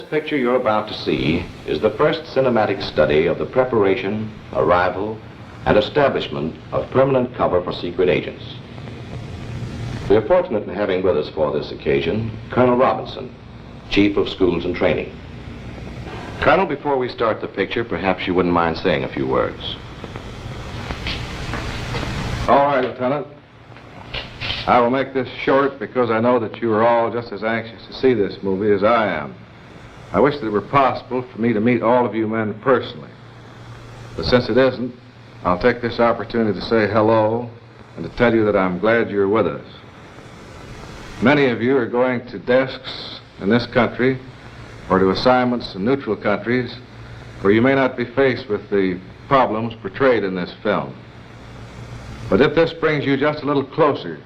The picture you're about to see is the first cinematic study of the preparation, arrival, and establishment of permanent cover for secret agents. We are fortunate in having with us for this occasion Colonel Robinson, Chief of Schools and Training. Colonel, before we start the picture, perhaps you wouldn't mind saying a few words. All right, Lieutenant. I will make this short because I know that you are all just as anxious to see this movie as I am. I wish that it were possible for me to meet all of you men personally. But since it isn't, I'll take this opportunity to say hello and to tell you that I'm glad you're with us. Many of you are going to desks in this country or to assignments in neutral countries where you may not be faced with the problems portrayed in this film. But if this brings you just a little closer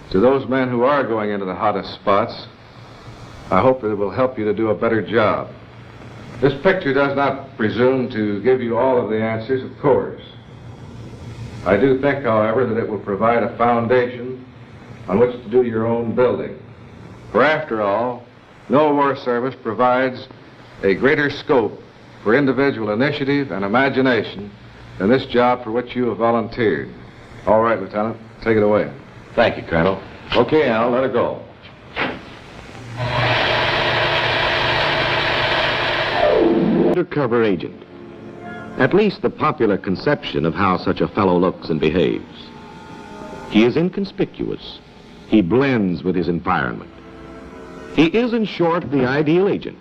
to those men who are going into the hottest spots, I hope that it will help you to do a better job. This picture does not presume to give you all of the answers, of course. I do think, however, that it will provide a foundation on which to do your own building. For after all, no war service provides a greater scope for individual initiative and imagination than this job for which you have volunteered. All right, Lieutenant, take it away. Thank you, Colonel. Okay, Al, let her go. Undercover agent. At least the popular conception of how such a fellow looks and behaves. He is inconspicuous. He blends with his environment. He is, in short, the ideal agent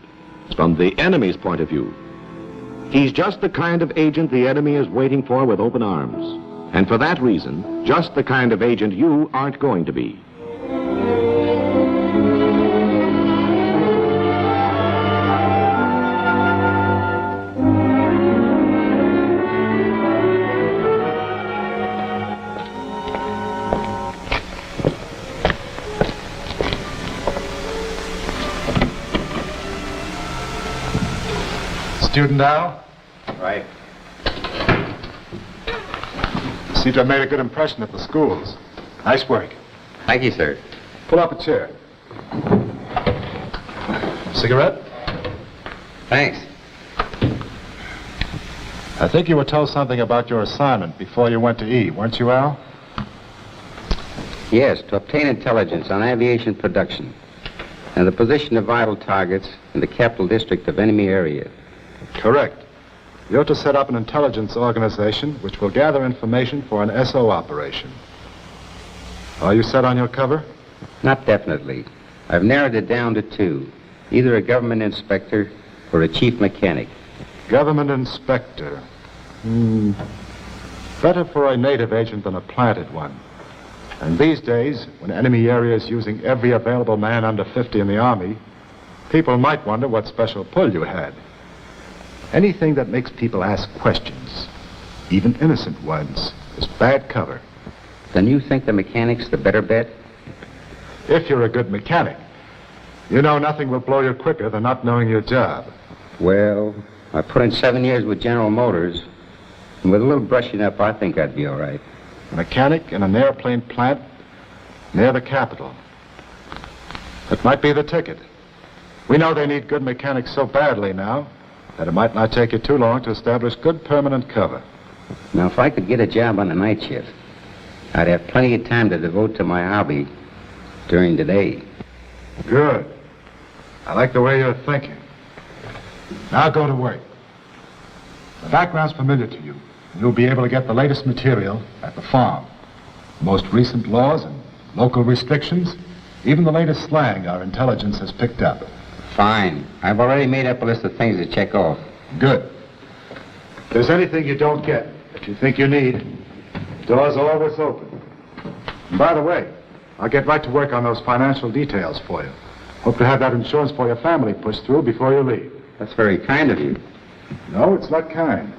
from the enemy's point of view. He's just the kind of agent the enemy is waiting for with open arms. And for that reason, just the kind of agent you aren't going to be. Student Al? Right. Seems to have made a good impression at the schools. Nice work. Thank you, sir. Pull up a chair. Cigarette? Thanks. I think you were told something about your assignment before you went to E, weren't you, Al? Yes, to obtain intelligence on aviation production and the position of vital targets in the capital district of enemy area. Correct. You're to set up an intelligence organization which will gather information for an SO operation. Are you set on your cover? Not definitely. I've narrowed it down to two, either a government inspector or a chief mechanic. Government inspector. Better for a native agent than a planted one. And these days, when enemy area is using every available man under 50 in the Army, people might wonder what special pull you had. Anything that makes people ask questions, even innocent ones, is bad cover. Then you think the mechanic's the better bet? If you're a good mechanic. You know nothing will blow you quicker than not knowing your job. Well, I put in 7 years with General Motors, and with a little brushing up, I think I'd be all right. A mechanic in an airplane plant near the capital. That might be the ticket. We know they need good mechanics so badly now that it might not take you too long to establish good permanent cover. Now, if I could get a job on a night shift, I'd have plenty of time to devote to my hobby during the day. Good. I like the way you're thinking. Now go to work. The background's familiar to you. You'll be able to get the latest material at the farm. The most recent laws and local restrictions, even the latest slang our intelligence has picked up. Fine. I've already made up a list of things to check off. Good. If there's anything you don't get that you think you need, doors are always open. And by the way, I'll get right to work on those financial details for you. Hope to have that insurance for your family pushed through before you leave. That's very kind of you. No, it's not kind.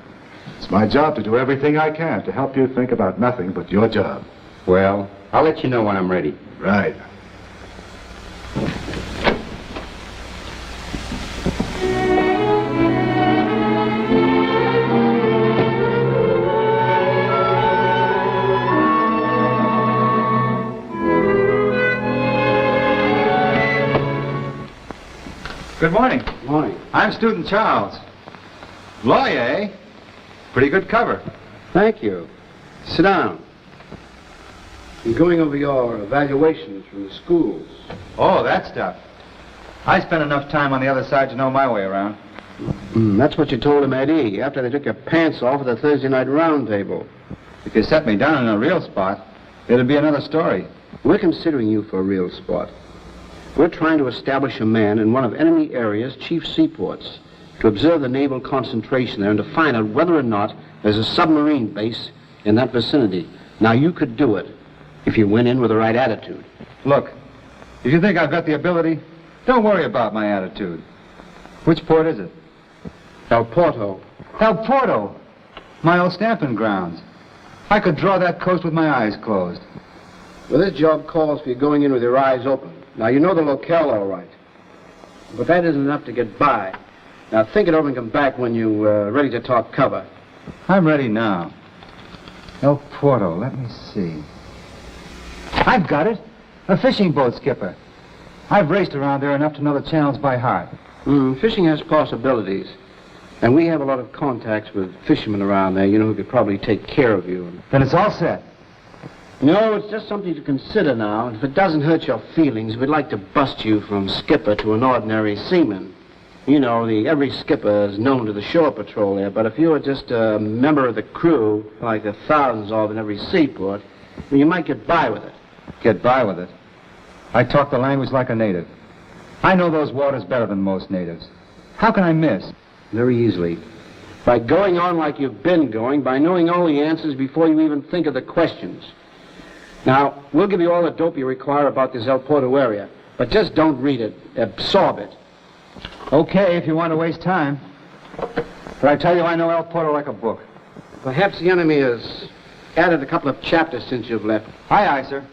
It's my job to do everything I can to help you think about nothing but your job. Well, I'll let you know when I'm ready. Right. Good morning. Morning. I'm Student Charles. Lawyer, eh? Pretty good cover. Thank you. Sit down. I'm going over your evaluations from the schools. Oh, that stuff. I spent enough time on the other side to know my way around. That's what you told him, Eddie, after they took your pants off at the Thursday night round table. If you set me down in a real spot, it'd be another story. We're considering you for a real spot. We're trying to establish a man in one of enemy areas' chief seaports to observe the naval concentration there and to find out whether or not there's a submarine base in that vicinity. Now, you could do it if you went in with the right attitude. Look, if you think I've got the ability, don't worry about my attitude. Which port is it? El Porto. El Porto! My old stamping grounds. I could draw that coast with my eyes closed. Well, this job calls for you going in with your eyes open. Now, you know the locale all right. But that isn't enough to get by. Now, think it over and come back when you're ready to talk cover. I'm ready now. El Porto, let me see. I've got it. A fishing boat skipper. I've raced around there enough to know the channels by heart. Fishing has possibilities. And we have a lot of contacts with fishermen around there, you know, who could probably take care of you. Then it's all set. No, it's just something to consider now. And if it doesn't hurt your feelings, we'd like to bust you from skipper to an ordinary seaman. You know, every skipper is known to the shore patrol there, but if you were just a member of the crew, like the thousands of in every seaport, well, you might get by with it. Get by with it? I talk the language like a native. I know those waters better than most natives. How can I miss? Very easily. By going on like you've been going, by knowing all the answers before you even think of the questions. Now, we'll give you all the dope you require about this El Porto area, but just don't read it. Absorb it. Okay, if you want to waste time. But I tell you, I know El Porto like a book. Perhaps the enemy has added a couple of chapters since you've left. Aye, aye, sir.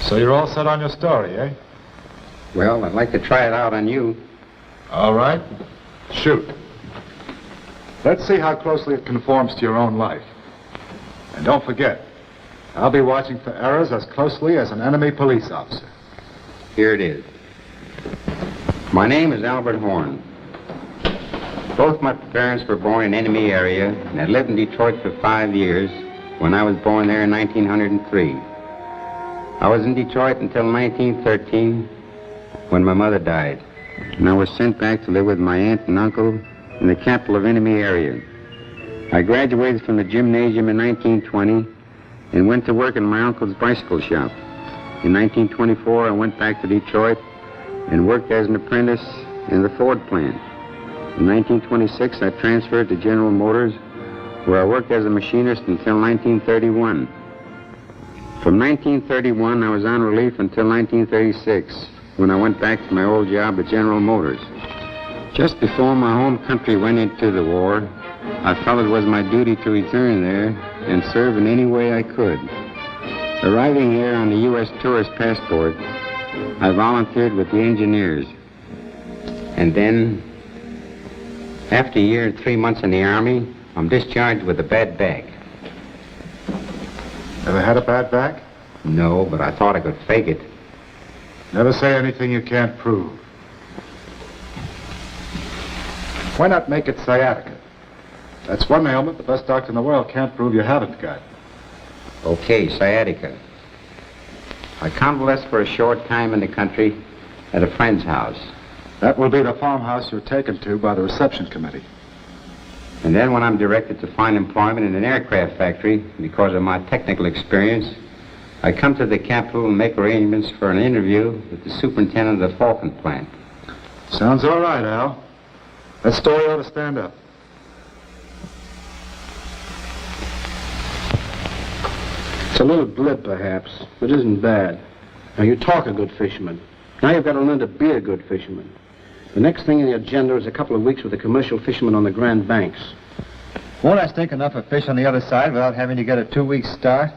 So you're all set on your story, eh? Well, I'd like to try it out on you. All right. Shoot. Let's see how closely it conforms to your own life. And don't forget, I'll be watching for errors as closely as an enemy police officer. Here it is. My name is Albert Horn. Both my parents were born in enemy area, and I lived in Detroit for 5 years when I was born there in 1903. I was in Detroit until 1913 when my mother died, and I was sent back to live with my aunt and uncle in the capital of enemy area. I graduated from the gymnasium in 1920 and went to work in my uncle's bicycle shop. In 1924, I went back to Detroit and worked as an apprentice in the Ford plant. In 1926, I transferred to General Motors, where I worked as a machinist until 1931. From 1931, I was on relief until 1936, when I went back to my old job at General Motors. Just before my home country went into the war, I felt it was my duty to return there and serve in any way I could. Arriving there on the U.S. tourist passport, I volunteered with the engineers. And then, after a year and 3 months in the Army, I'm discharged with a bad back. Ever had a bad back? No, but I thought I could fake it. Never say anything you can't prove. Why not make it sciatica? That's one ailment the best doctor in the world can't prove you haven't got. Okay, sciatica. I convalesced for a short time in the country at a friend's house. That will be the farmhouse you're taken to by the reception committee. And then when I'm directed to find employment in an aircraft factory because of my technical experience, I come to the capital and make arrangements for an interview with the superintendent of the Falcon plant. Sounds all right, Al. That story ought to stand up. It's a little blip, perhaps, but it isn't bad. Now, you talk a good fisherman. Now you've got to learn to be a good fisherman. The next thing in the agenda is a couple of weeks with the commercial fishermen on the Grand Banks. Won't I stink enough of fish on the other side without having to get a 2-week start?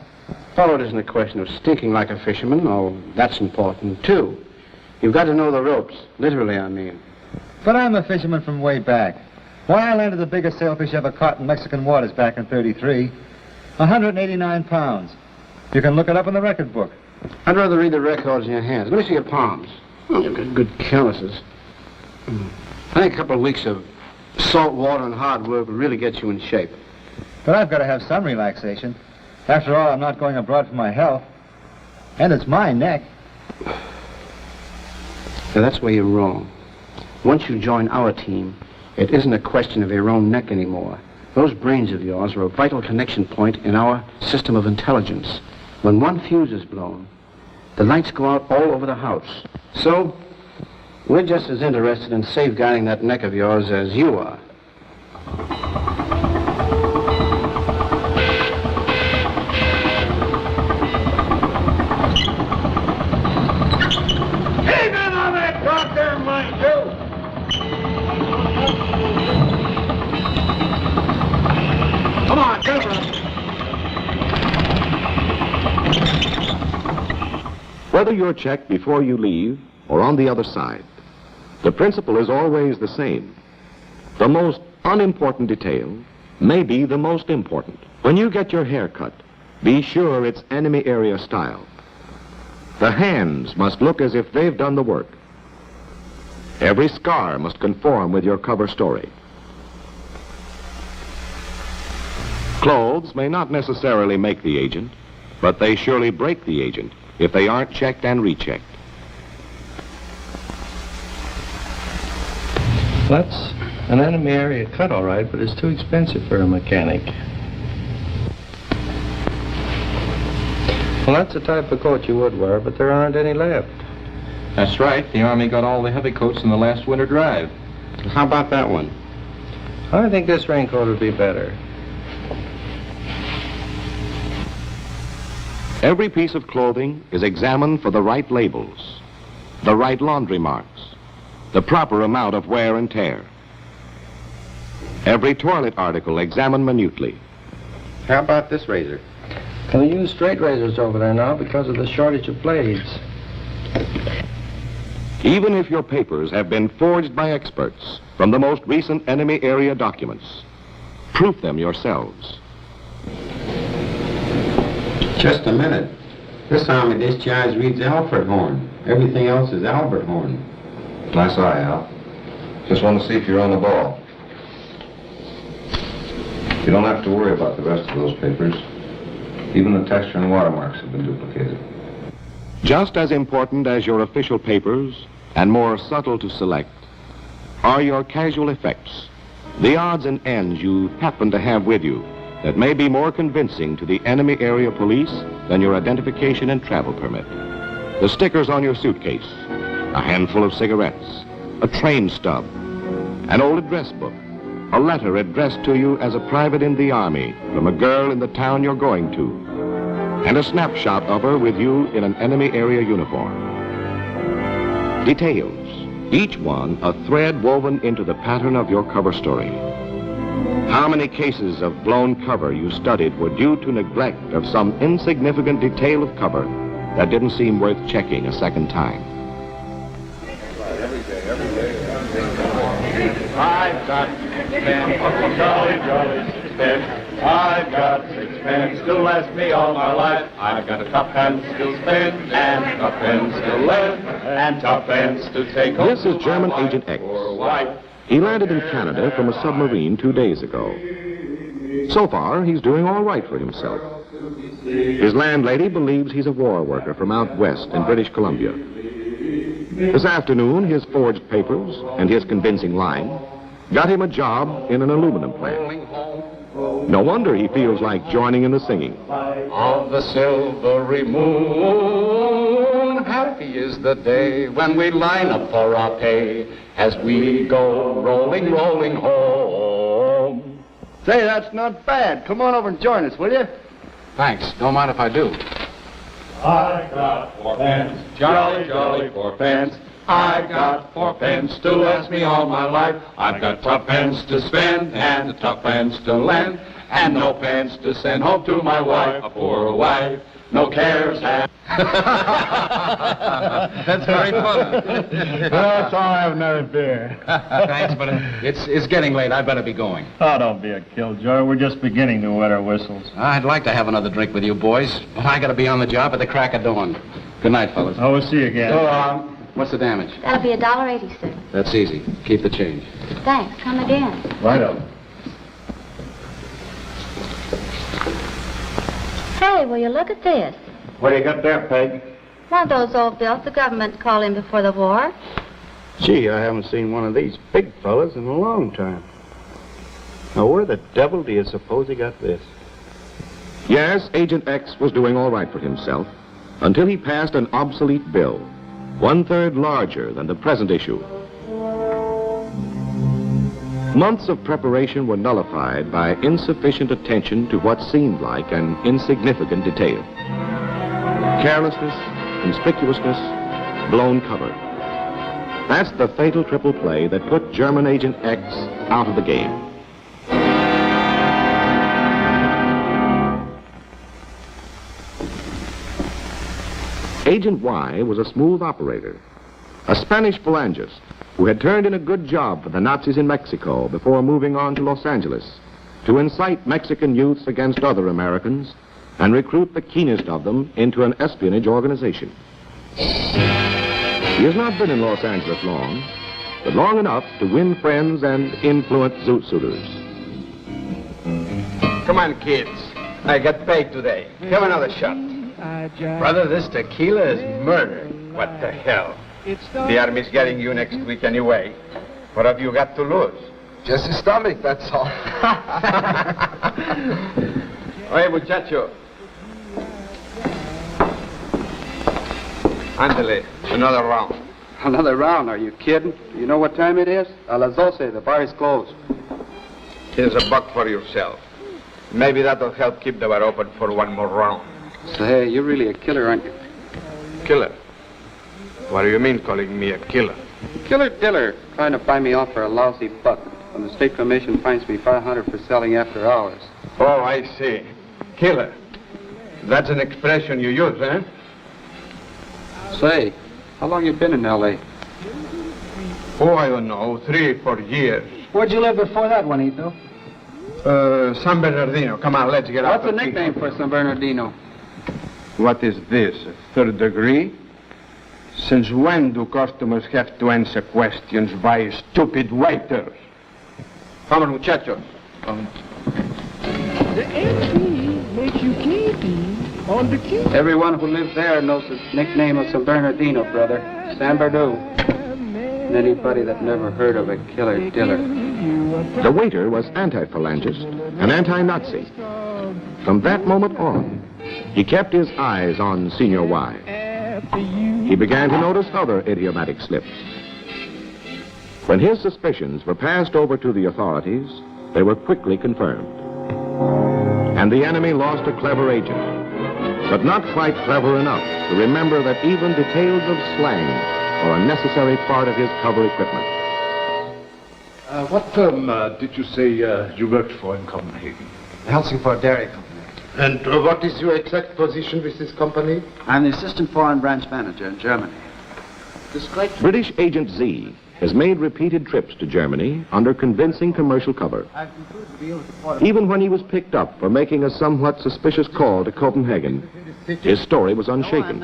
Oh, it isn't a question of stinking like a fisherman. Oh, that's important, too. You've got to know the ropes. Literally, I mean. But I'm a fisherman from way back. Why, I landed the biggest sailfish ever caught in Mexican waters back in '33. 189 pounds. You can look it up in the record book. I'd rather read the records in your hands. Let me see your palms. Oh, you've got good calluses. I think a couple of weeks of salt water and hard work will really get you in shape. But I've got to have some relaxation. After all, I'm not going abroad for my health. And it's my neck. Now, that's where you're wrong. Once you join our team, it isn't a question of your own neck anymore. Those brains of yours are a vital connection point in our system of intelligence. When one fuse is blown, the lights go out all over the house. So, we're just as interested in safeguarding that neck of yours as you are. Even on that goddamn line, too! Come on, cover us. Whether you're checked before you leave or on the other side, the principle is always the same. The most unimportant detail may be the most important. When you get your hair cut, be sure it's enemy area style. The hands must look as if they've done the work. Every scar must conform with your cover story. Clothes may not necessarily make the agent, but they surely break the agent if they aren't checked and rechecked. That's an enemy area cut, all right, but it's too expensive for a mechanic. Well, that's the type of coat you would wear, but there aren't any left. That's right. The Army got all the heavy coats in the last winter drive. How about that one? I think this raincoat would be better. Every piece of clothing is examined for the right labels, the right laundry marks, the proper amount of wear and tear. Every toilet article examined minutely. How about this razor? Can they use straight razors over there now because of the shortage of blades? Even if your papers have been forged by experts from the most recent enemy area documents, proof them yourselves. Just a minute. This Army discharge reads Alfred Horn. Everything else is Albert Horn. Nice eye, Al. Just want to see if you're on the ball. You don't have to worry about the rest of those papers. Even the texture and watermarks have been duplicated. Just as important as your official papers, and more subtle to select, are your casual effects, the odds and ends you happen to have with you that may be more convincing to the enemy area police than your identification and travel permit. The stickers on your suitcase, a handful of cigarettes, a train stub, an old address book, a letter addressed to you as a private in the Army from a girl in the town you're going to, and a snapshot of her with you in an enemy area uniform. Details, each one a thread woven into the pattern of your cover story. How many cases of blown cover you studied were due to neglect of some insignificant detail of cover that didn't seem worth checking a second time? I've got sixpence, jolly, jolly sixpence. I've got sixpence to last me all my life. I've got a tuppence to spend, and tuppence to lend, and tuppence to take home. This is German to my Agent X. poor wife. He landed in Canada from a submarine 2 days ago. So far, he's doing all right for himself. His landlady believes he's a war worker from out west in British Columbia. This afternoon, his forged papers and his convincing lying got him a job in an aluminum plant. No wonder he feels like joining in the singing. Of the silvery moon, happy is the day when we line up for our pay as we go rolling, rolling home. Say, that's not bad. Come on over and join us, will you? Thanks. Don't mind if I do. I got fourpence, jolly, jolly fourpence. I got fourpence to last me all my life. I've got tuppence to spend and tuppence to lend, and no pence to send home to my wife, a poor wife. No cares have. That's very funny. That's all I have another beer. Thanks, but it's getting late. I'd better be going. Oh, don't be a killjoy. We're just beginning to wet our whistles. I'd like to have another drink with you boys, but I gotta be on the job at the crack of dawn. Good night, fellas. Oh, we'll see you again. So long. What's the damage? That'll be $1.80, sir. That's easy. Keep the change. Thanks. Come again. Right up. Hey, will you look at this? What do you got there, Peg? One of those old bills the government called in before the war. Gee, I haven't seen one of these big fellas in a long time. Now, where the devil do you suppose he got this? Yes, Agent X was doing all right for himself until he passed an obsolete bill, 1/3 larger than the present issue. Months of preparation were nullified by insufficient attention to what seemed like an insignificant detail. Carelessness, conspicuousness, blown cover. That's the fatal triple play that put German Agent X out of the game. Agent Y was a smooth operator, a Spanish phalangist who had turned in a good job for the Nazis in Mexico before moving on to Los Angeles to incite Mexican youths against other Americans and recruit the keenest of them into an espionage organization. He has not been in Los Angeles long, but long enough to win friends and influence zoot suiters. Come on, kids. I got paid today. Have another shot. Brother, this tequila is murder. What the hell? The Army's getting you next week anyway. What have you got to lose? Just his stomach, that's all. Oye, muchacho. Ándale, another round. Another round? Are you kidding? You know what time it is? A las 12. The bar is closed. Here's $1 for yourself. Maybe that'll help keep the bar open for one more round. Say, you're really a killer, aren't you? Killer? What do you mean calling me a killer? Killer diller, trying to buy me off for a lousy buck. When the state commission finds me $500 for selling after hours. Oh, I see. Killer. That's an expression you use, eh? Say, how long you been in L.A.? Oh, I don't know, 3 or 4 years. Where'd you live before that, Juanito? San Bernardino. Come on, let's get out. What's the nickname for San Bernardino? What is this, a 3rd degree? Since when do customers have to answer questions by stupid waiters? Come on, muchachos. The MP makes you kinky on the key. Everyone who lives there knows the nickname of San Bernardino, brother. San Bernardino. And anybody that never heard of a killer diller. The waiter was anti-phalangist, an anti-Nazi. From that moment on, he kept his eyes on Senior Y. He began to notice other idiomatic slips. When his suspicions were passed over to the authorities, they were quickly confirmed. And the enemy lost a clever agent, but not quite clever enough to remember that even details of slang are a necessary part of his cover equipment. What firm did you say you worked for in Copenhagen? Helsingford Dairy Company. And what is your exact position with this company? I'm the assistant foreign branch manager in Germany. British Agent Z has made repeated trips to Germany under convincing commercial cover. Even when he was picked up for making a somewhat suspicious call to Copenhagen, his story was unshaken.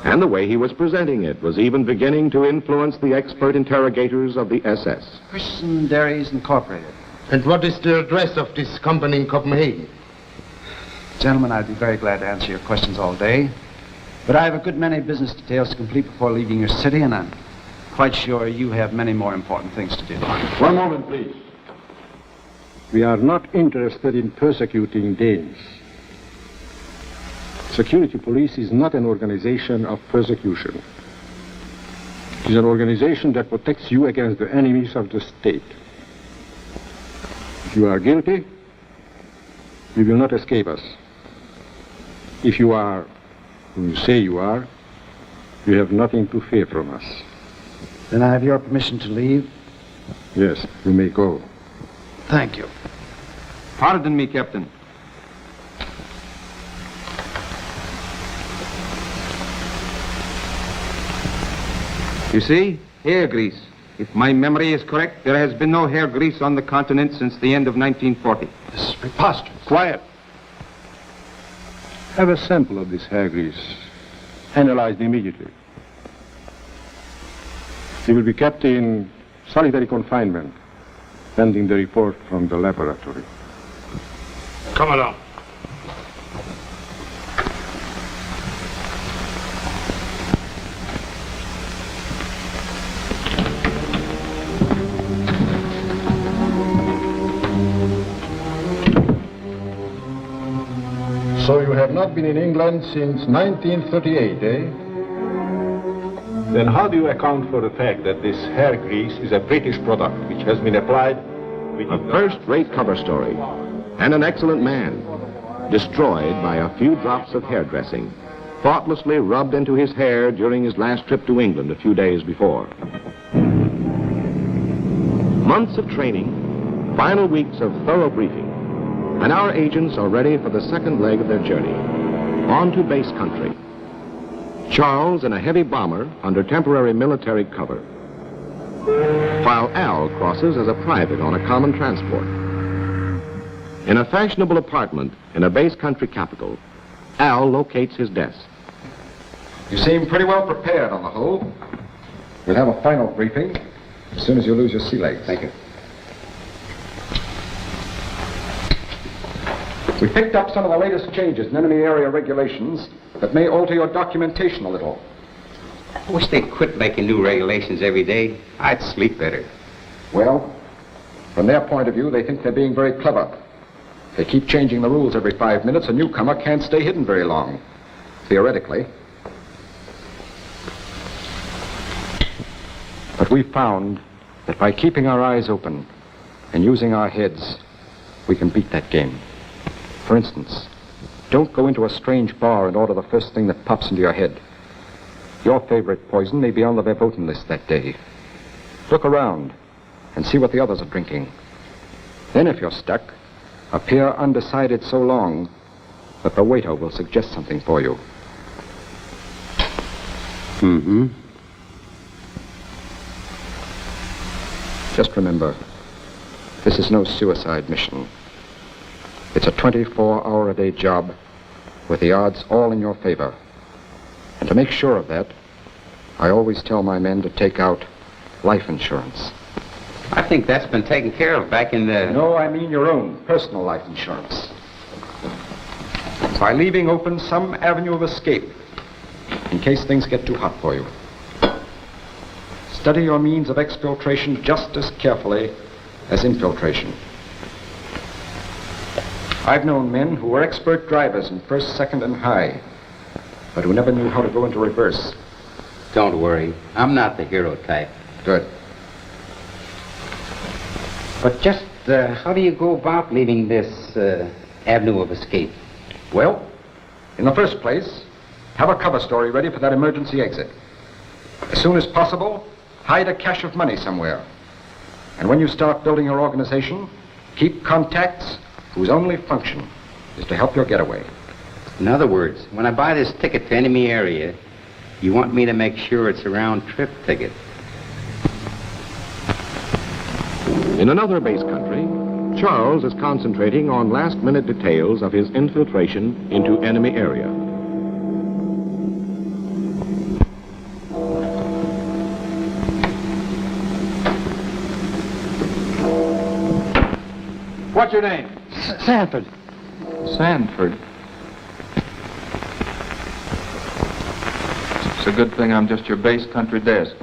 And the way he was presenting it was even beginning to influence the expert interrogators of the SS. Christian Dairies Incorporated. And what is the address of this company in Copenhagen? Gentlemen, I'd be very glad to answer your questions all day. But I have a good many business details to complete before leaving your city, and I'm quite sure you have many more important things to do. One moment, please. We are not interested in persecuting Danes. Security police is not an organization of persecution. It is an organization that protects you against the enemies of the state. If you are guilty, you will not escape us. If you are who you say you are, you have nothing to fear from us. Then I have your permission to leave? Yes, you may go. Thank you. Pardon me, Captain. You see, hair grease. If my memory is correct, there has been no hair grease on the continent since the end of 1940. This is preposterous. Quiet. Have a sample of this hair grease, analyzed immediately. He will be kept in solitary confinement, pending the report from the laboratory. Come along. So you have not been in England since 1938, eh? Then how do you account for the fact that this hair grease is a British product which has been applied with A first-rate cover story, and an excellent man, destroyed by a few drops of hairdressing, thoughtlessly rubbed into his hair during his last trip to England a few days before. Months of training, final weeks of thorough briefing, and our agents are ready for the second leg of their journey, on to base country. Charles in a heavy bomber under temporary military cover, while Al crosses as a private on a common transport. In a fashionable apartment in a base country capital, Al locates his desk. You seem pretty well prepared on the whole. We'll have a final briefing as soon as you lose your sea legs. Thank you. We picked up some of the latest changes in enemy area regulations that may alter your documentation a little. I wish they'd quit making new regulations every day. I'd sleep better. Well, from their point of view, they think they're being very clever. They keep changing the rules every 5 minutes. A newcomer can't stay hidden very long, theoretically. But we found that by keeping our eyes open and using our heads, we can beat that game. For instance, don't go into a strange bar and order the first thing that pops into your head. Your favorite poison may be on the verboten list that day. Look around and see what the others are drinking. Then if you're stuck, appear undecided so long that the waiter will suggest something for you. Mm-hmm. Just remember, this is no suicide mission. It's a 24-hour-a-day job with the odds all in your favor. And to make sure of that, I always tell my men to take out life insurance. I think that's been taken care of back in the... No, I mean your own personal life insurance. By leaving open some avenue of escape in case things get too hot for you. Study your means of exfiltration just as carefully as infiltration. I've known men who were expert drivers in first, second, and high, but who never knew how to go into reverse. Don't worry. I'm not the hero type. Good. But just how do you go about leaving this avenue of escape? Well, in the first place, have a cover story ready for that emergency exit. As soon as possible, hide a cache of money somewhere. And when you start building your organization, keep contacts whose only function is to help your getaway. In other words, when I buy this ticket to enemy area, you want me to make sure it's a round-trip ticket. In another base country, Charles is concentrating on last-minute details of his infiltration into enemy area. What's your name? Sanford. Sanford. It's a good thing I'm just your base country desk,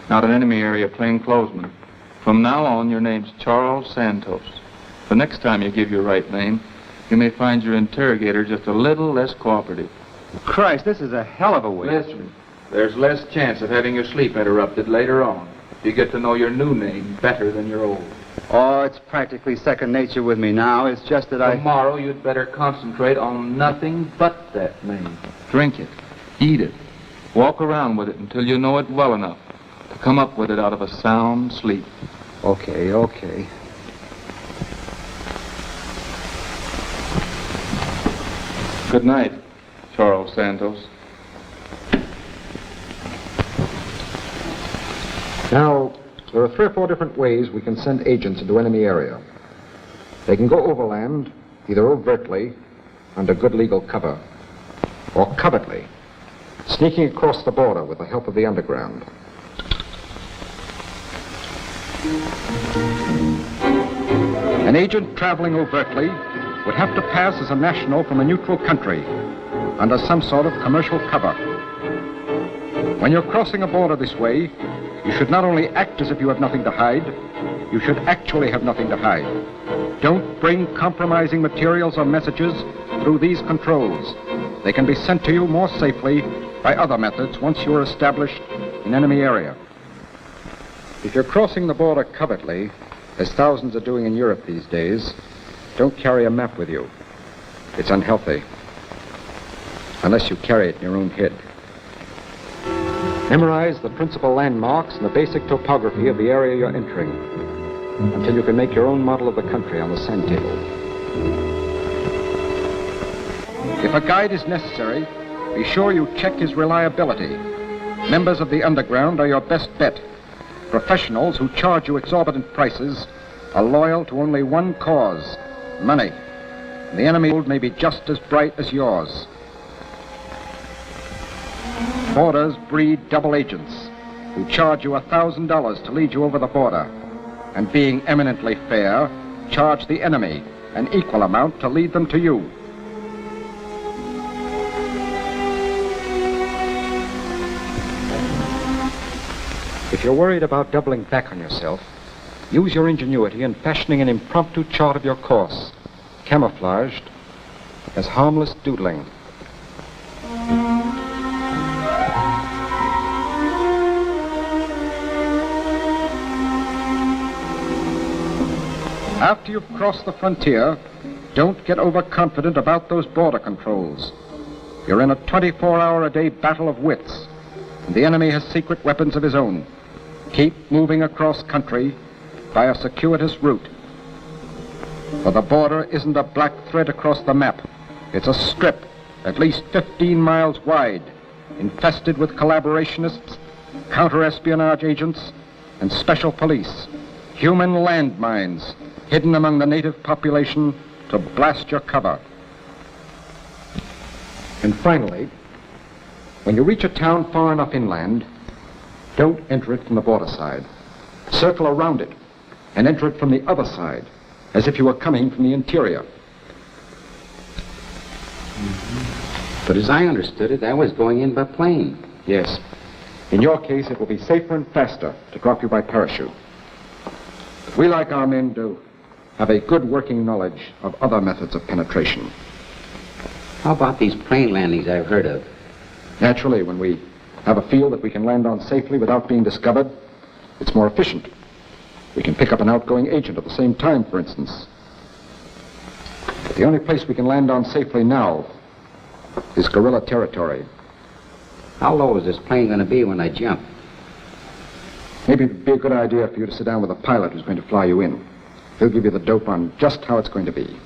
not an enemy area plainclothesman. From now on, your name's Charles Santos. The next time you give your right name, you may find your interrogator just a little less cooperative. Christ, this is a hell of a way. Listen, there's less chance of having your sleep interrupted later on if you get to know your new name better than your old. Oh, it's practically second nature with me now. It's just that Tomorrow, you'd better concentrate on nothing but that name. Drink it. Eat it. Walk around with it until you know it well enough to come up with it out of a sound sleep. Okay. Good night, Charles Santos. Now, there are 3 or 4 different ways we can send agents into enemy area. They can go overland, either overtly, under good legal cover, or covertly, sneaking across the border with the help of the underground. An agent traveling overtly would have to pass as a national from a neutral country under some sort of commercial cover. When you're crossing a border this way, you should not only act as if you have nothing to hide, you should actually have nothing to hide. Don't bring compromising materials or messages through these controls. They can be sent to you more safely by other methods once you are established in enemy area. If you're crossing the border covertly, as thousands are doing in Europe these days, don't carry a map with you. It's unhealthy, unless you carry it in your own head. Memorize the principal landmarks and the basic topography of the area you're entering until you can make your own model of the country on the sand table. If a guide is necessary, be sure you check his reliability. Members of the underground are your best bet. Professionals who charge you exorbitant prices are loyal to only one cause, money. The enemy may be just as bright as yours. Borders breed double agents who charge you $1,000 to lead you over the border, and being eminently fair, charge the enemy an equal amount to lead them to you. If you're worried about doubling back on yourself, use your ingenuity in fashioning an impromptu chart of your course, camouflaged as harmless doodling. After you've crossed the frontier, don't get overconfident about those border controls. You're in a 24-hour-a-day battle of wits, and the enemy has secret weapons of his own. Keep moving across country by a circuitous route. For the border isn't a black thread across the map. It's a strip at least 15 miles wide, infested with collaborationists, counter-espionage agents, and special police. Human landmines hidden among the native population to blast your cover. And finally, when you reach a town far enough inland, don't enter it from the border side. Circle around it and enter it from the other side, as if you were coming from the interior. But as I understood it, I was going in by plane. Yes. In your case, it will be safer and faster to drop you by parachute. But we, like our men do, have a good working knowledge of other methods of penetration. How about these plane landings I've heard of? Naturally, when we have a field that we can land on safely without being discovered, it's more efficient. We can pick up an outgoing agent at the same time, for instance. But the only place we can land on safely now is guerrilla territory. How low is this plane going to be when I jump? Maybe it would be a good idea for you to sit down with a pilot who's going to fly you in. He'll give you the dope on just how it's going to be.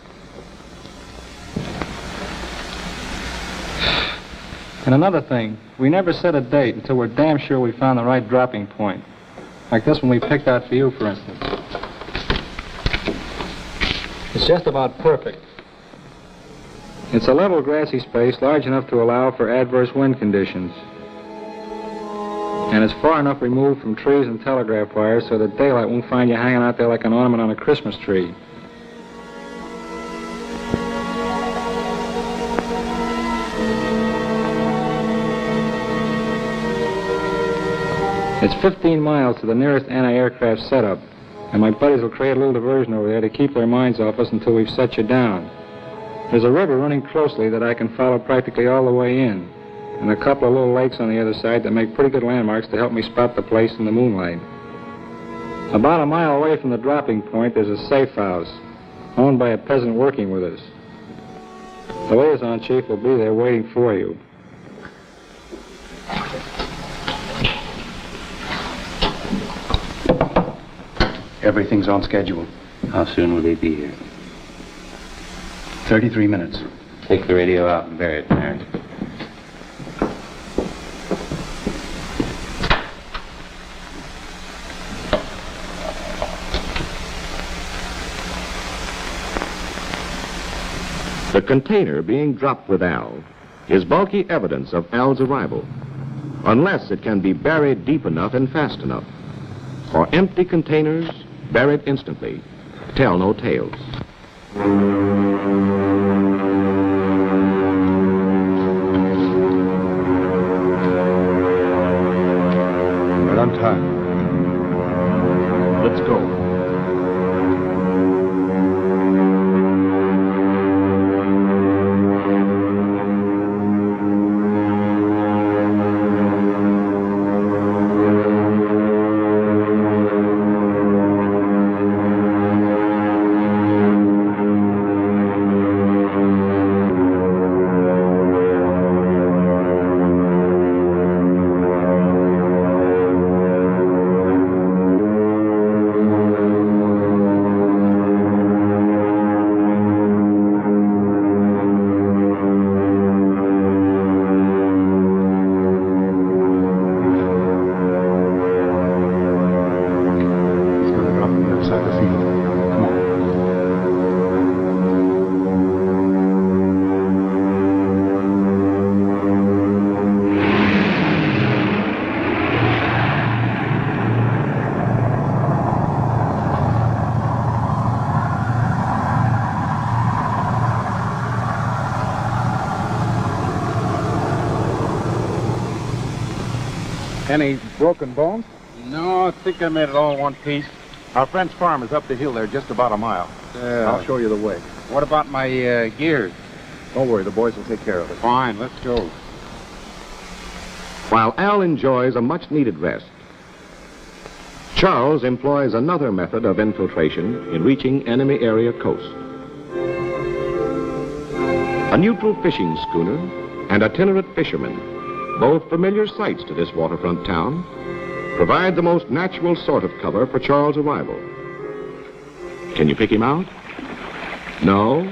And another thing, we never set a date until we're damn sure we found the right dropping point. Like this one we picked out for you, for instance. It's just about perfect. It's a level grassy space large enough to allow for adverse wind conditions. And it's far enough removed from trees and telegraph wires so that daylight won't find you hanging out there like an ornament on a Christmas tree. It's 15 miles to the nearest anti-aircraft setup, and my buddies will create a little diversion over there to keep their minds off us until we've set you down. There's a river running closely that I can follow practically all the way in, and a couple of little lakes on the other side that make pretty good landmarks to help me spot the place in the moonlight. About a mile away from the dropping point, there's a safe house, owned by a peasant working with us. The liaison chief will be there waiting for you. Everything's on schedule. How soon will they be here? 33 minutes. Take the radio out and bury it, Mary. The container being dropped with Al is bulky evidence of Al's arrival, unless it can be buried deep enough and fast enough. For empty containers, buried instantly, tell no tales. We're on time. Let's go. Any broken bones? No, I think I made it all in one piece. Our friend's farm is up the hill there, just about a mile. I'll show you the way. What about my gears? Don't worry, the boys will take care of it. Fine, let's go. While Al enjoys a much-needed rest, Charles employs another method of infiltration in reaching enemy area coast. A neutral fishing schooner and itinerant fisherman, both familiar sights to this waterfront town, provide the most natural sort of cover for Charles' arrival. Can you pick him out? No?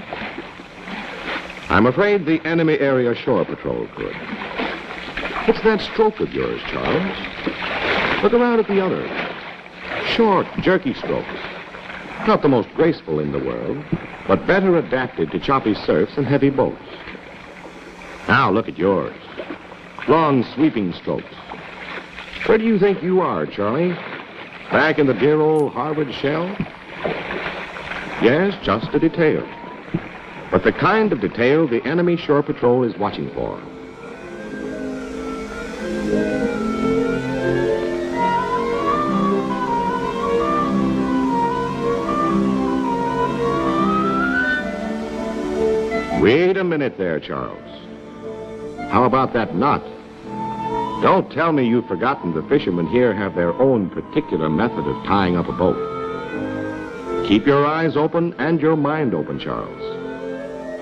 I'm afraid the enemy area shore patrol could. What's that stroke of yours, Charles? Look around at the other. Short, jerky strokes. Not the most graceful in the world, but better adapted to choppy surfs and heavy boats. Now look at yours. Long, sweeping strokes. Where do you think you are, Charlie? Back in the dear old Harvard shell? Yes, just a detail. But the kind of detail the enemy shore patrol is watching for. Wait a minute there, Charles. How about that knot? Don't tell me you've forgotten the fishermen here have their own particular method of tying up a boat. Keep your eyes open and your mind open, Charles.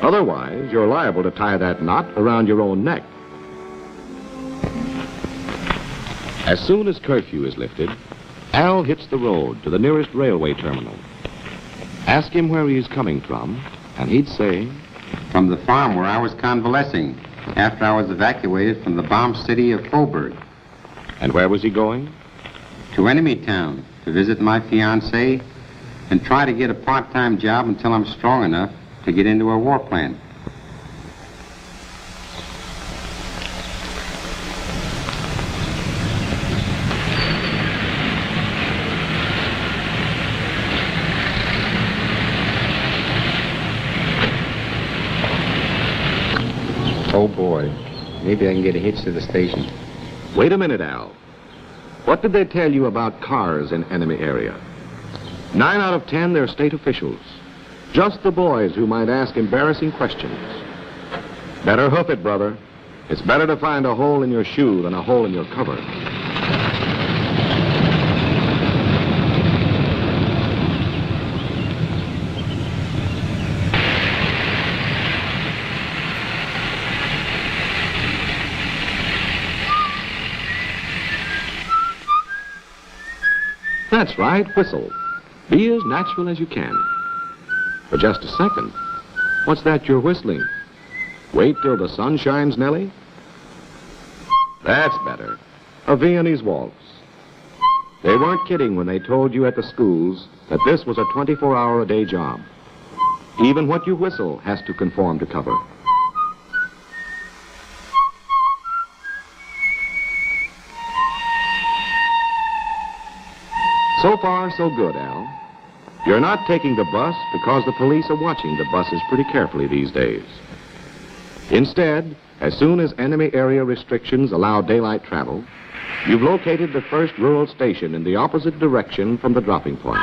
Otherwise, you're liable to tie that knot around your own neck. As soon as curfew is lifted, Al hits the road to the nearest railway terminal. Ask him where he is coming from, and he'd say, "From the farm where I was convalescing after I was evacuated from the bombed city of Coburg." And where was he going? To enemy town to visit my fiancée and try to get a part-time job until I'm strong enough to get into a war plant. Oh boy, maybe I can get a hitch to the station. Wait a minute, Al. What did they tell you about cars in enemy area? 9 out of 10, they're state officials. Just the boys who might ask embarrassing questions. Better hoof it, brother. It's better to find a hole in your shoe than a hole in your cover. That's right, whistle. Be as natural as you can. For just a second. What's that you're whistling? Wait till the sun shines, Nellie? That's better. A Viennese waltz. They weren't kidding when they told you at the schools that this was a 24-hour-a-day job. Even what you whistle has to conform to cover. So far, so good, Al. You're not taking the bus because the police are watching the buses pretty carefully these days. Instead, as soon as enemy area restrictions allow daylight travel, you've located the first rural station in the opposite direction from the dropping point.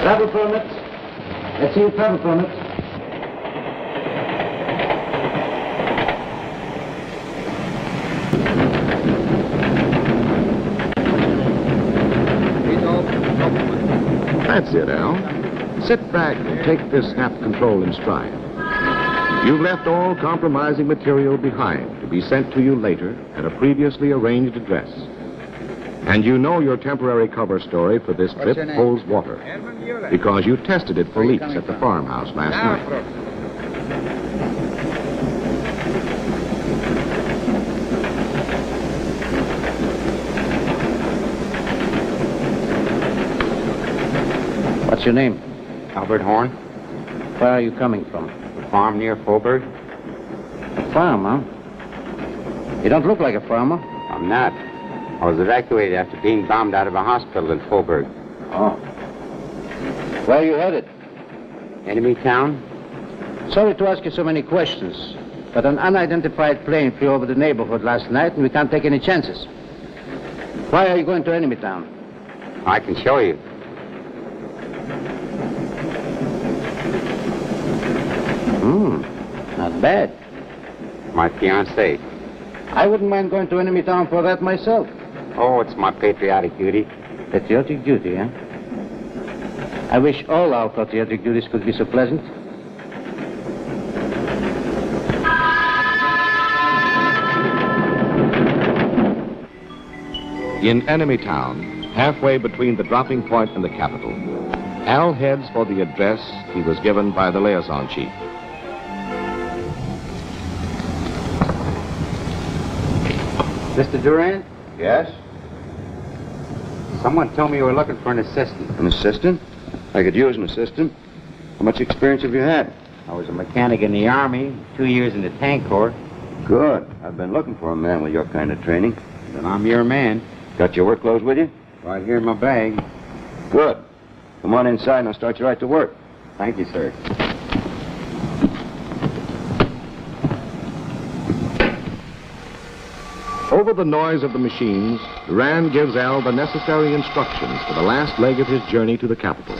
Travel permits. Let's see your travel permits. That's it, Al. Sit back and take this half control in stride. You've left all compromising material behind to be sent to you later at a previously arranged address. And you know your temporary cover story for this trip holds water because you tested it for leaks at the farmhouse last night. What's your name? Albert Horn. Where are you coming from? A farm near Faubourg. A farm, huh? You don't look like a farmer. I'm not. I was evacuated after being bombed out of a hospital in Faubourg. Oh. Where are you headed? Enemy town? Sorry to ask you so many questions, but an unidentified plane flew over the neighborhood last night and we can't take any chances. Why are you going to enemy town? I can show you. Not bad. My fiancée. I wouldn't mind going to enemy town for that myself. Oh, it's my patriotic duty. Patriotic duty, eh? I wish all our patriotic duties could be so pleasant. In enemy town, halfway between the dropping point and the capital, Al heads for the address he was given by the liaison chief. Mr. Durant? Yes? Someone told me you were looking for an assistant. An assistant? I could use an assistant. How much experience have you had? I was a mechanic in the Army, 2 years in the tank corps. Good. I've been looking for a man with your kind of training. Then I'm your man. Got your work clothes with you? Right here in my bag. Good. Come on inside and I'll start you right to work. Thank you, sir. Over the noise of the machines, Durand gives Al the necessary instructions for the last leg of his journey to the capital.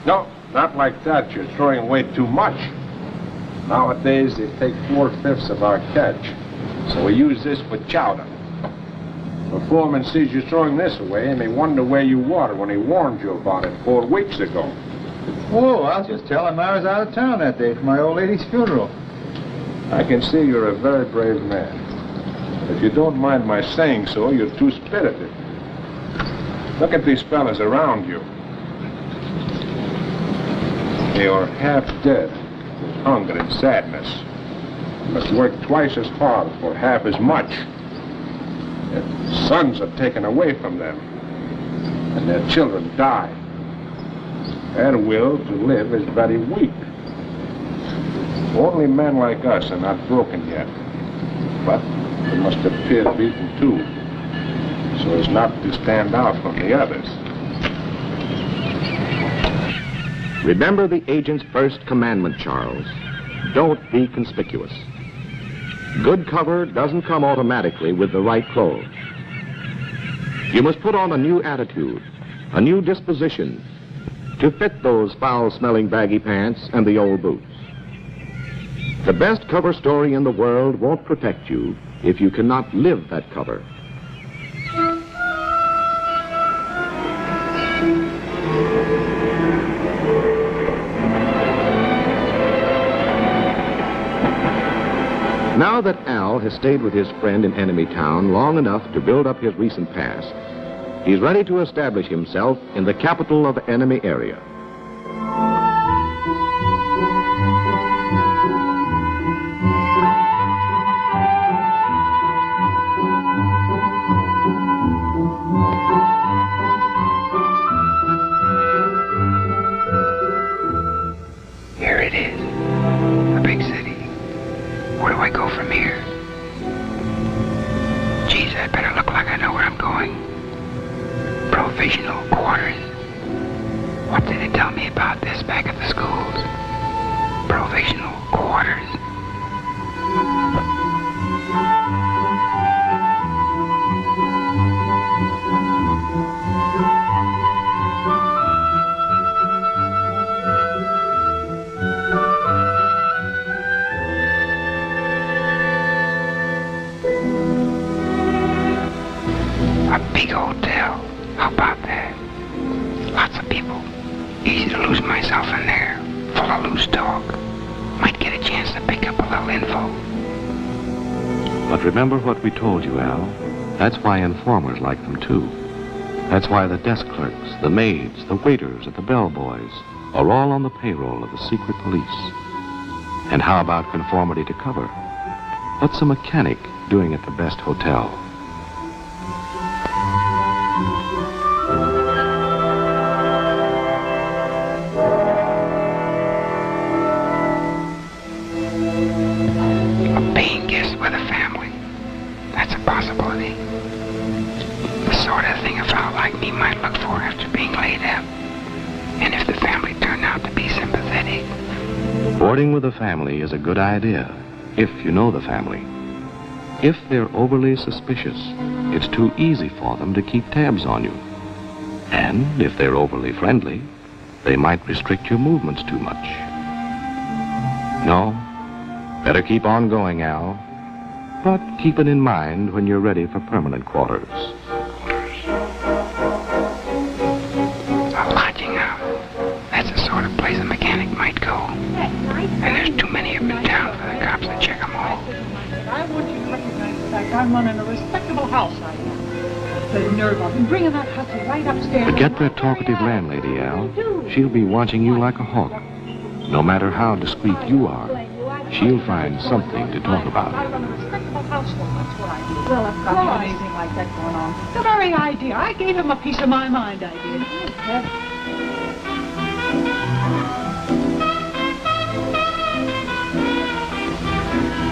No, not like that. You're throwing away too much. Nowadays, they take 4/5 of our catch. So we use this for chowder. The foreman sees you throwing this away and they wonder where you were when he warned you about it 4 weeks ago. Oh, I'll just tell him I was out of town that day for my old lady's funeral. I can see you're a very brave man. If you don't mind my saying so, you're too spirited. Look at these fellas around you. They are half dead with hunger and sadness. Must work twice as hard for half as much. Their sons are taken away from them, and their children die. Their will to live is very weak. Only men like us are not broken yet, but we must appear beaten too, so as not to stand out from the others. Remember the agent's first commandment, Charles. Don't be conspicuous. Good cover doesn't come automatically with the right clothes. You must put on a new attitude, a new disposition, to fit those foul-smelling baggy pants and the old boots. The best cover story in the world won't protect you if you cannot live that cover. Now that Al has stayed with his friend in enemy town long enough to build up his recent past, he's ready to establish himself in the capital of the enemy area. Here it is, a big city. Where do I go from here? Geez, I better look like I know where I'm going. Provisional quarters. What did they tell me about this back at the schools? Provisional quarters. A big hotel. How about that? Lots of people. Easy to lose myself in there. Full of loose talk. Might get a chance to pick up a little info. But remember what we told you, Al. That's why informers like them, too. That's why the desk clerks, the maids, the waiters, and the bellboys are all on the payroll of the secret police. And how about conformity to cover? What's a mechanic doing at the best hotel? Possibility. The sort of thing a fellow like me might look for after being laid up. And if the family turned out to be sympathetic. Boarding with a family is a good idea, if you know the family. If they're overly suspicious, it's too easy for them to keep tabs on you. And if they're overly friendly, they might restrict your movements too much. No, better keep on going, Al. But keep it in mind when you're ready for permanent quarters. A lodging house. That's the sort of place a mechanic might go. And there's too many of them in town for the cops to check them all. I want you to recognize the fact I'm running a respectable house I am. The nerve of him bringing that hussy right upstairs. Forget that talkative landlady, Al. She'll be watching you like a hawk. No matter how discreet you are, she'll find something to talk about. I run a respectable household, that's what I do. Well, of course. Anything like that going on. The very idea. I gave him a piece of my mind, I did.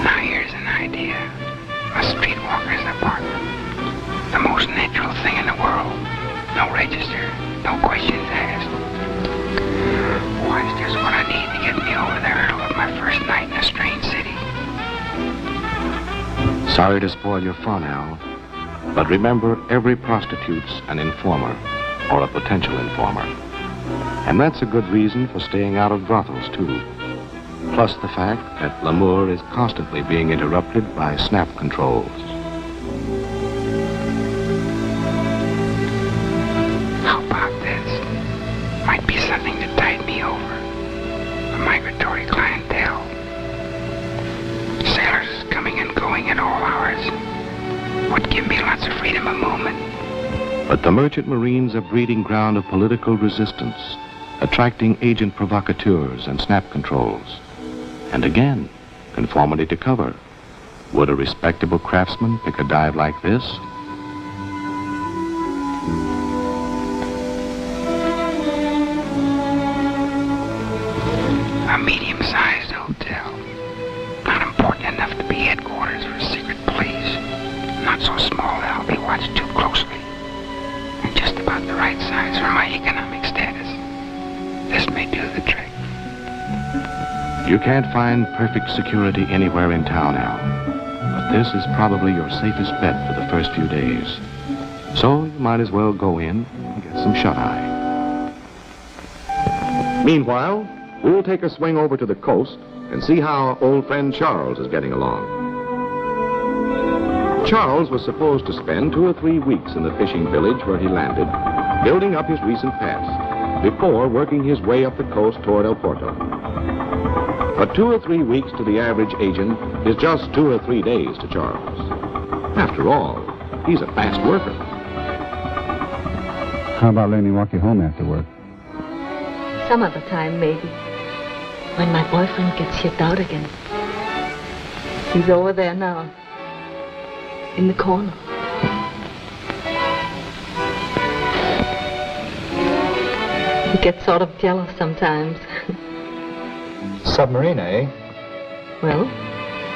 Now here's an idea. A streetwalker's apartment. The most natural thing in the world. No register. No questions asked. Why, it's just what I need to get me over the hurdle of my first night in a strange city. Sorry to spoil your fun, Al. But remember, every prostitute's an informer, or a potential informer. And that's a good reason for staying out of brothels, too. Plus the fact that L'amour is constantly being interrupted by snap controls. How about this? Might be something to tide me over. A migratory clientele. Sailors coming and going at all hours. But the merchant marine's a breeding ground of political resistance, attracting agent provocateurs and snap controls. And again, conformity to cover. Would a respectable craftsman pick a dive like this? A medium-sized hotel. Not important enough to be headquarters for a secret police. Not so small that I'll be watched too closely. And just about the right size for my economic status. This may do the trick. You can't find perfect security anywhere in town, Al. But this is probably your safest bet for the first few days. So you might as well go in and get some shut-eye. Meanwhile, we'll take a swing over to the coast and see how old friend Charles is getting along. Charles was supposed to spend 2 or 3 weeks in the fishing village where he landed, building up his recent past, before working his way up the coast toward El Porto. But 2 or 3 weeks to the average agent is just 2 or 3 days to Charles. After all, he's a fast worker. How about letting me walk you home after work? Some other time, maybe. When my boyfriend gets shipped out again. He's over there now. In the corner. He gets sort of jealous sometimes. Submarine, eh? Well,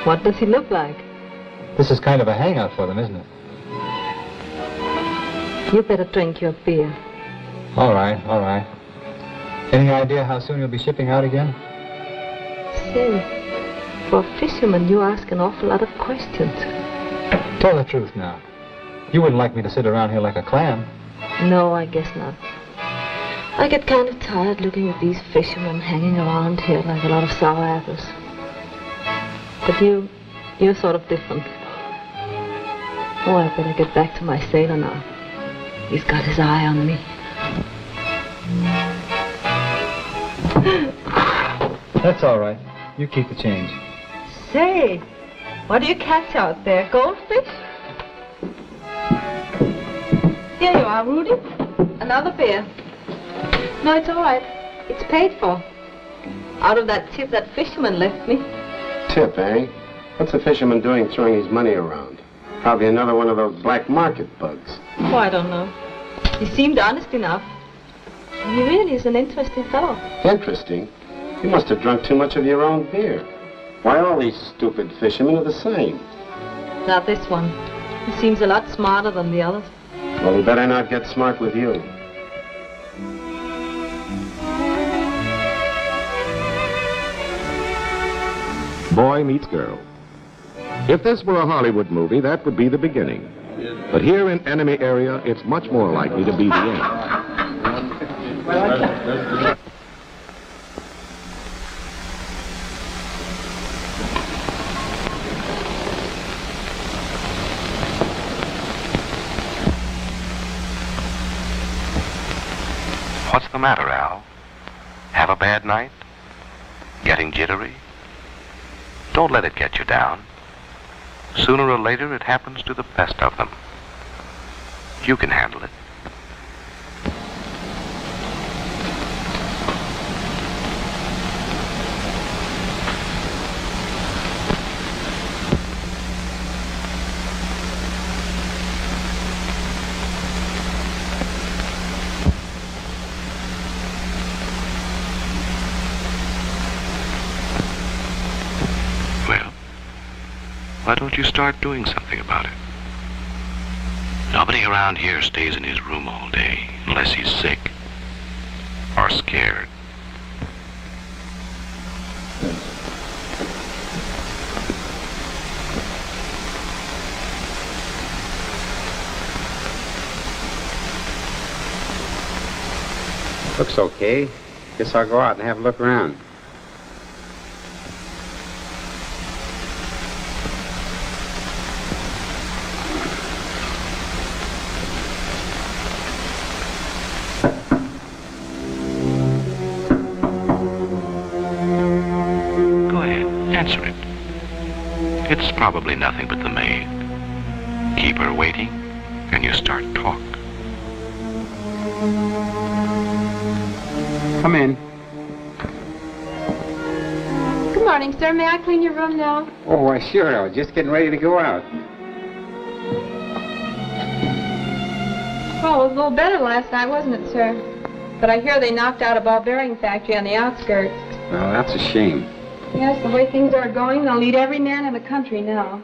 what does he look like? This is kind of a hangout for them, isn't it? You better drink your beer. All right, all right. Any idea how soon you'll be shipping out again? Say, for a fisherman, you ask an awful lot of questions. Tell the truth now. You wouldn't like me to sit around here like a clam. No, I guess not. I get kind of tired looking at these fishermen hanging around here like a lot of sour apples. But you're sort of different. Oh, I better get back to my sailor now. He's got his eye on me. That's all right. You keep the change. Say, what do you catch out there? Goldfish? Here you are, Rudy. Another beer. No, it's all right. It's paid for. Out of that tip that fisherman left me. Tip, eh? What's a fisherman doing throwing his money around? Probably another one of those black market bugs. Oh, I don't know. He seemed honest enough. He really is an interesting fellow. Interesting? You must have drunk too much of your own beer. Why, all these stupid fishermen are the same. Not this one. He seems a lot smarter than the others. Well, we better not get smart with you. Boy meets girl. If this were a Hollywood movie, that would be the beginning. But here in enemy area, it's much more likely to be the end. What's the matter, Al? Have a bad night? Getting jittery? Don't let it get you down. Sooner or later, it happens to the best of them. You can handle it. Why don't you start doing something about it? Nobody around here stays in his room all day unless he's sick or scared. Looks okay. Guess I'll go out and have a look around. Answer it. It's probably nothing but the maid. Keep her waiting, and you start talk. Come in. Good morning, sir. May I clean your room now? Oh, why, sure. I was just getting ready to go out. Well, it was a little better last night, wasn't it, sir? But I hear they knocked out a ball bearing factory on the outskirts. Well, that's a shame. Yes, the way things are going, they'll need every man in the country now.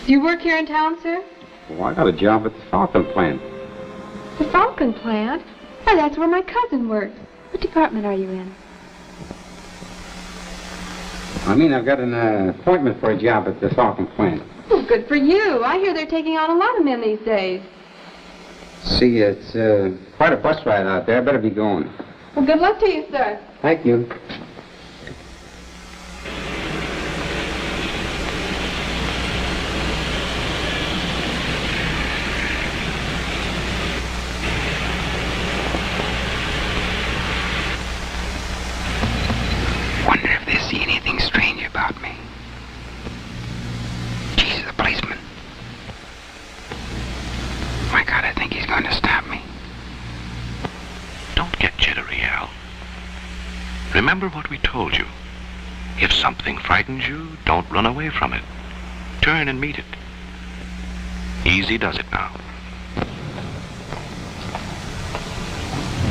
Do you work here in town, sir? Well, I got a job at the Falcon plant. The Falcon plant? Why, that's where my cousin works. What department are you in? I mean, I've got an appointment for a job at the Falcon plant. Oh, good for you. I hear they're taking on a lot of men these days. See, it's quite a bus ride out there. I better be going. Well, good luck to you, sir. Thank you. Wonder if they see anything strange about me. Jesus, the policeman. My God, I think he's going to stop me. Don't get jittery, Al. Remember what we told you. If something frightens you, don't run away from it. Turn and meet it. Easy does it now.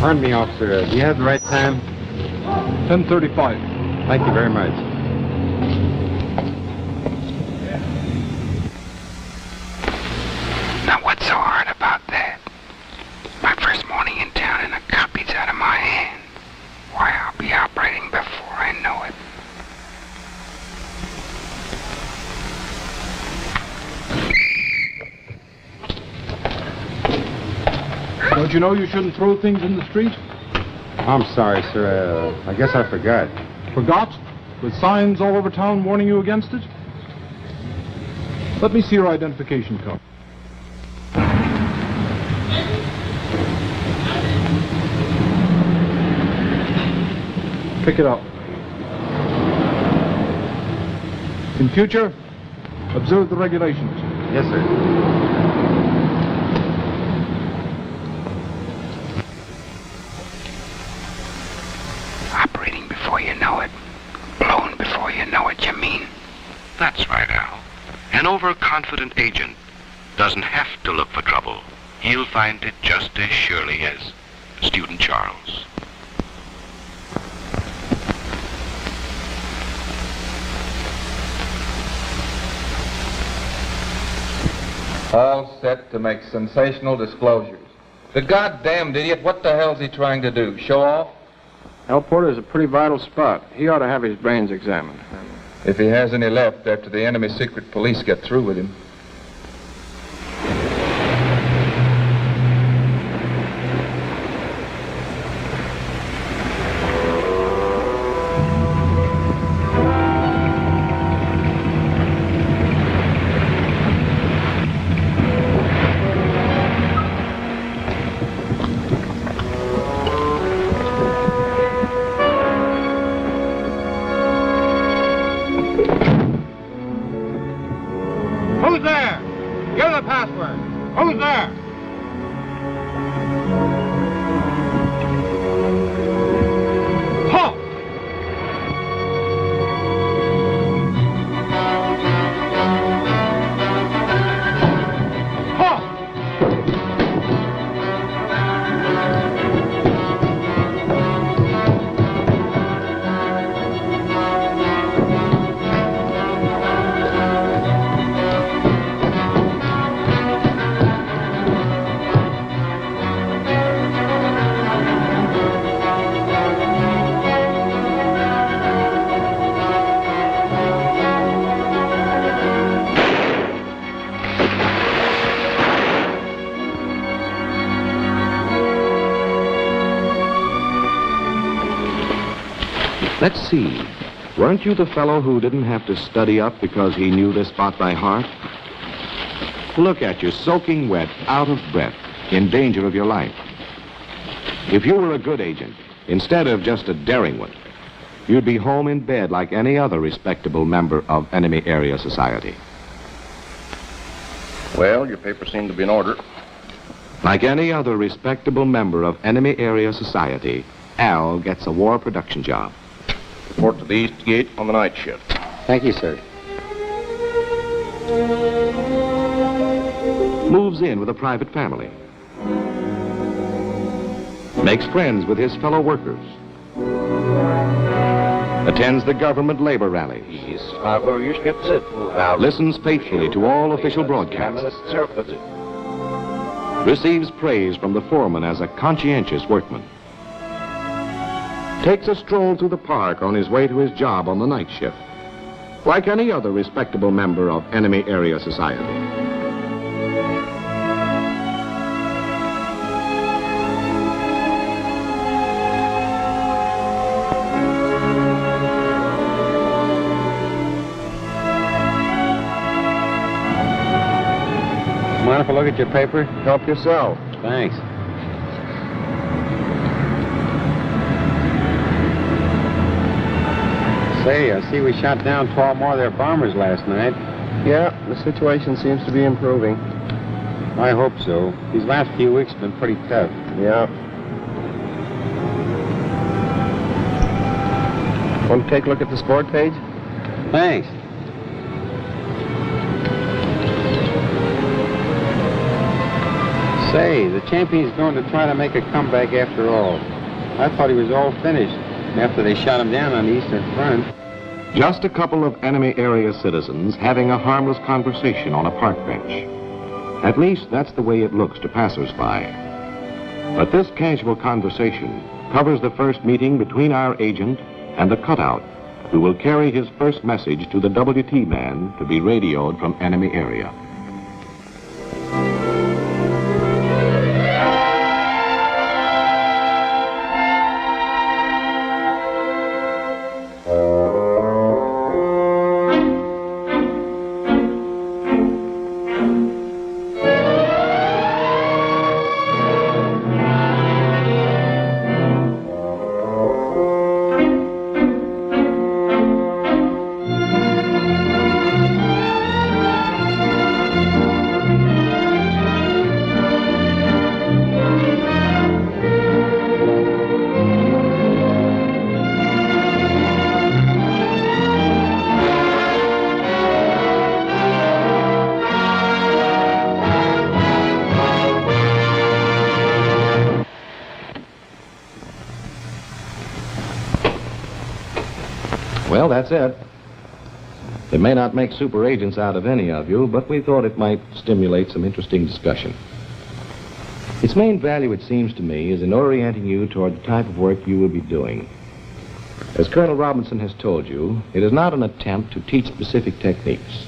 Pardon me, officer. Do you have the right time? 10:35. Thank you very much. Now, what's so hard about that? My first morning in town and a copy's out of my hand. Why, I'll be operating before I know it. Don't you know you shouldn't throw things in the street? I'm sorry, sir. I guess I forgot. Forgot? With signs all over town warning you against it? Let me see your identification card. Pick it up. In future, observe the regulations. Yes, sir. Operating before you know it. Blown before you know it, you mean? That's right, Al. An overconfident agent doesn't have to look for trouble. He'll find it just as surely as Student Charles. All set to make sensational disclosures. The goddamned idiot, what the hell's he trying to do? Show off? El Porter's a pretty vital spot. He ought to have his brains examined. If he has any left after the enemy secret police get through with him. Who's there? Give the password. Who's there? Halt! Let's see. Weren't you the fellow who didn't have to study up because he knew this spot by heart? Look at you, soaking wet, out of breath, in danger of your life. If you were a good agent, instead of just a daring one, you'd be home in bed like any other respectable member of enemy area society. Well, your papers seem to be in order. Like any other respectable member of enemy area society, Al gets a war production job. Report to the east gate on the night shift. Thank you, sir. Moves in with a private family. Makes friends with his fellow workers. Attends the government labor rallies. Listens faithfully to all official broadcasts. Receives praise from the foreman as a conscientious workman. Takes a stroll through the park on his way to his job on the night shift. Like any other respectable member of enemy area society. Mind if I look at your paper? Help yourself. Thanks. Say, I see we shot down 12 more of their bombers last night. Yeah, the situation seems to be improving. I hope so. These last few weeks have been pretty tough. Yeah. Want to take a look at the sport page? Thanks. Say, the champion's going to try to make a comeback after all. I thought he was all finished after they shot him down on the Eastern Front. Just a couple of enemy area citizens having a harmless conversation on a park bench. At least that's the way it looks to passersby. But this casual conversation covers the first meeting between our agent and the cutout, who will carry his first message to the WT man to be radioed from enemy area. Well, that's it. It may not make super agents out of any of you, but we thought it might stimulate some interesting discussion. Its main value, it seems to me, is in orienting you toward the type of work you will be doing. As Colonel Robinson has told you, it is not an attempt to teach specific techniques,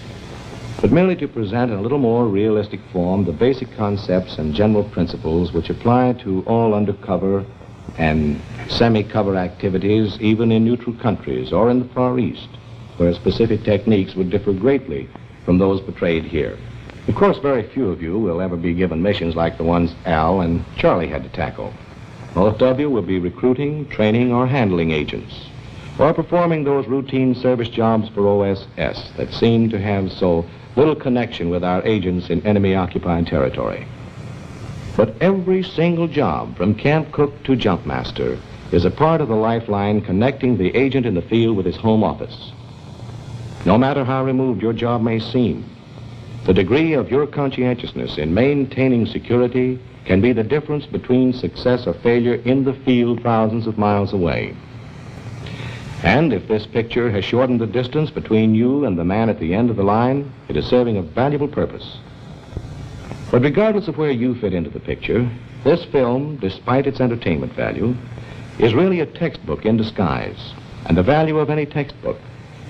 but merely to present in a little more realistic form the basic concepts and general principles which apply to all undercover and semi-cover activities, even in neutral countries or in the Far East, where specific techniques would differ greatly from those portrayed here. Of course, very few of you will ever be given missions like the ones Al and Charlie had to tackle. Most of you will be recruiting, training, or handling agents, or performing those routine service jobs for OSS that seem to have so little connection with our agents in enemy-occupied territory. But every single job, from camp cook to jump master, is a part of the lifeline connecting the agent in the field with his home office. No matter how removed your job may seem, the degree of your conscientiousness in maintaining security can be the difference between success or failure in the field thousands of miles away. And if this picture has shortened the distance between you and the man at the end of the line, it is serving a valuable purpose. But regardless of where you fit into the picture, this film, despite its entertainment value, is really a textbook in disguise. And the value of any textbook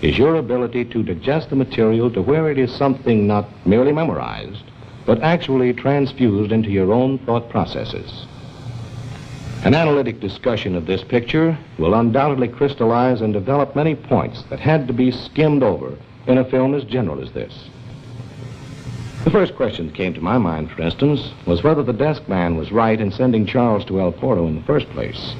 is your ability to digest the material to where it is something not merely memorized, but actually transfused into your own thought processes. An analytic discussion of this picture will undoubtedly crystallize and develop many points that had to be skimmed over in a film as general as this. The first question that came to my mind, for instance, was whether the desk man was right in sending Charles to El Porto in the first place.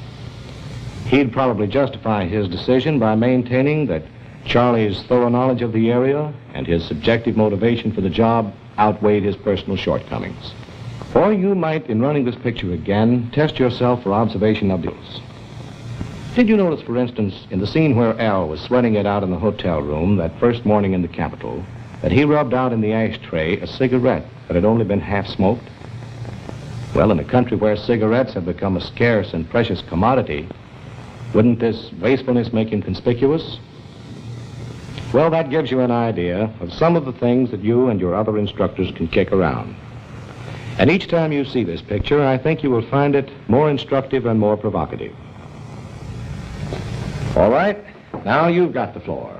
He'd probably justify his decision by maintaining that Charlie's thorough knowledge of the area and his subjective motivation for the job outweighed his personal shortcomings. Or you might, in running this picture again, test yourself for observation of details. Did you notice, for instance, in the scene where Al was sweating it out in the hotel room that first morning in the Capitol, that he rubbed out in the ashtray a cigarette that had only been half smoked? Well, in a country where cigarettes have become a scarce and precious commodity, wouldn't this wastefulness make him conspicuous? Well, that gives you an idea of some of the things that you and your other instructors can kick around. And each time you see this picture, I think you will find it more instructive and more provocative. All right, now you've got the floor.